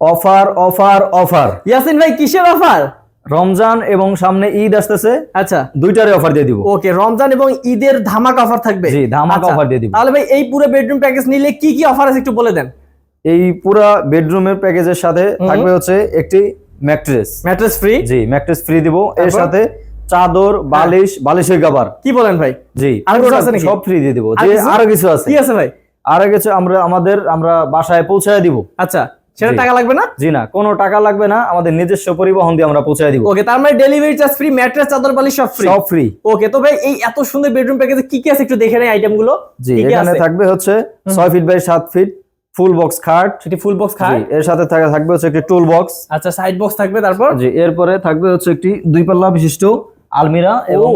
Offer offer offer. Yasin ভাই কিসের offer? Ramzan এবং সামনে ঈদ আসতেছে, আচ্ছা দুইটারই অফার দিয়ে দিব। ওকে, রমজান এবং ঈদের ধামাকা অফার থাকবে। জি, ধামাকা আচ্ছা, অফার দিয়ে দিব। তাহলে ভাই এই পুরো বেডরুম প্যাকেজ নিলে কি কি অফার আছে একটু বলে দেন। এই পুরা বেডরুমের প্যাকেজের সাথে থাকবে হচ্ছে একটি ম্যাট্রেস। Mattress free? জি, ম্যাট্রেস ফ্রি দিব। এর তারপর? সাথে চাদর, বালিশ, বালিশের কভার। কি বলেন ভাই? জি, আর কিছু আছে নাকি? সব ফ্রি দিয়ে দিব। আর যে কিছু? আরো কিছু আছে। কি আছে ভাই? আরো কিছু আমরা বাসায় পৌঁছায় দিব। আচ্ছা, সেটা জি। টাকা লাগবে না? জি না, কোনো টাকা লাগবে না, আমাদের নিজস্ব পরিবহন দিয়ে আমরা পৌঁছায় দিব। ওকে, তার মানে ডেলিভারি চার্জ ফ্রি, ম্যাট্রেস, চাদর, বালিশ সব ফ্রি। সব ফ্রি। ওকে, তো ভাই এই এত সুন্দর বেডরুম প্যাকেজে কি কি আছে একটু দেখে নেই আইটেম গুলো। জি, কি কি এখানে আছে? থাকবে হচ্ছে 6 feet by 7 feet full box খাট। সেটি ফুল বক্স খাট। জি, এর সাথে থাকবে হচ্ছে একটি টুল বক্স। আচ্ছা, সাইড বক্স থাকবে, তারপর? জি, এরপরে থাকবে হচ্ছে একটি 2 পাল্লা বিশিষ্ট আলমিরা এবং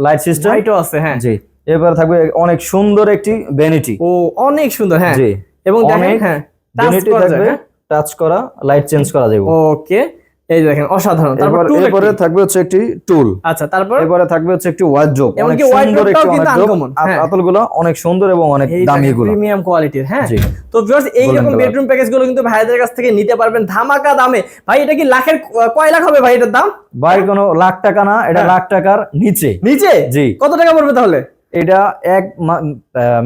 লাইট সিস্টেম। লাইটও আছে, হ্যাঁ। জি, এরপরে থাকবে অনেক সুন্দর একটি ভ্যানিটি। ও অনেক সুন্দর, হ্যাঁ। জি, এবং দেখেন, অনেক হ্যাঁ, টাচ ভ্যানিটি করা যায়, থাকবে, হ্যাঁ। টাচ করা, লাইট চেঞ্জ করা যাবে। ওকে, এই দেখেন অসাধারণ। তারপর টুল এরপরে থাকবে হচ্ছে একটি টুল। আচ্ছা, তারপর? এরপরে থাকবে হচ্ছে একটি ওয়ার্ড্রোব। এবং অনেক কি সুন্দর ওয়ার্ড্রোবটাও একটি কিন্তু ওয়ার্ড্রোব। uncommon, হ্যাঁ। আতলগুলো অনেক সুন্দর এবং অনেক এই দামি দেখেন, এগুলো। প্রিমিয়াম কোয়ালিটির, হ্যাঁ। জি। তো ভিউয়ার্স এইরকম Golden color। বেডরুম প্যাকেজ গুলো কিন্তু ভাইদের কাছ থেকে নিতে পারবেন ধামাকা দামে। ভাই এটা কি লাখের কয় লাখ হবে ভাই এটার দাম? ভাই কোনো লাখ টাকা না, এটা হ্যাঁ। লাখ টাকার নিচে। নিচে? জি। কত টাকা পড়বে তাহলে? এটা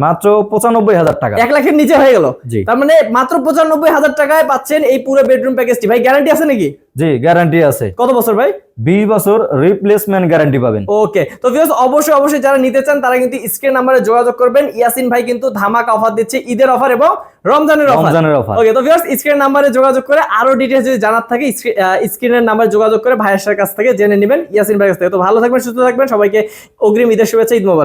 মাত্র 95,000 টাকা। 1 লাখের নিচে হয়ে গেল। জি। তার মানে মাত্র 95,000 টাকায় পাচ্ছেন এই পুরো বেডরুম প্যাকেজটি। ভাই গ্যারান্টি আছে নাকি? জি, গ্যারান্টি আছে। কত বছর ভাই? 20 বছর রিপ্লেসমেন্ট গ্যারান্টি পাবেন। ওকে, তো ভিউয়ার্স অবশ্যই যারা নিতে চান তারা কিন্তু স্ক্রিন নাম্বারে যোগাযোগ করবেন। ইয়াসিন ভাই কিন্তু ধামাকা অফার দিচ্ছে, ঈদের অফার এবং রমজানের অফার। ওকে, তো ভিউয়ার্স স্ক্রিন নাম্বারে যোগাযোগ করে আরো ডিটেইলস যদি জানার থাকে স্ক্রিনের নাম্বারে যোগাযোগ করে ভাইয়ের কাছ থেকে জেনে নেবেন, ইয়াসিন ভাইয়ের কাছ থেকে। তো ভালো থাকবেন, সুস্থ থাকবেন, সবাইকে অগ্রিম ঈদের শুভেচ্ছা, ঈদ মোবারক।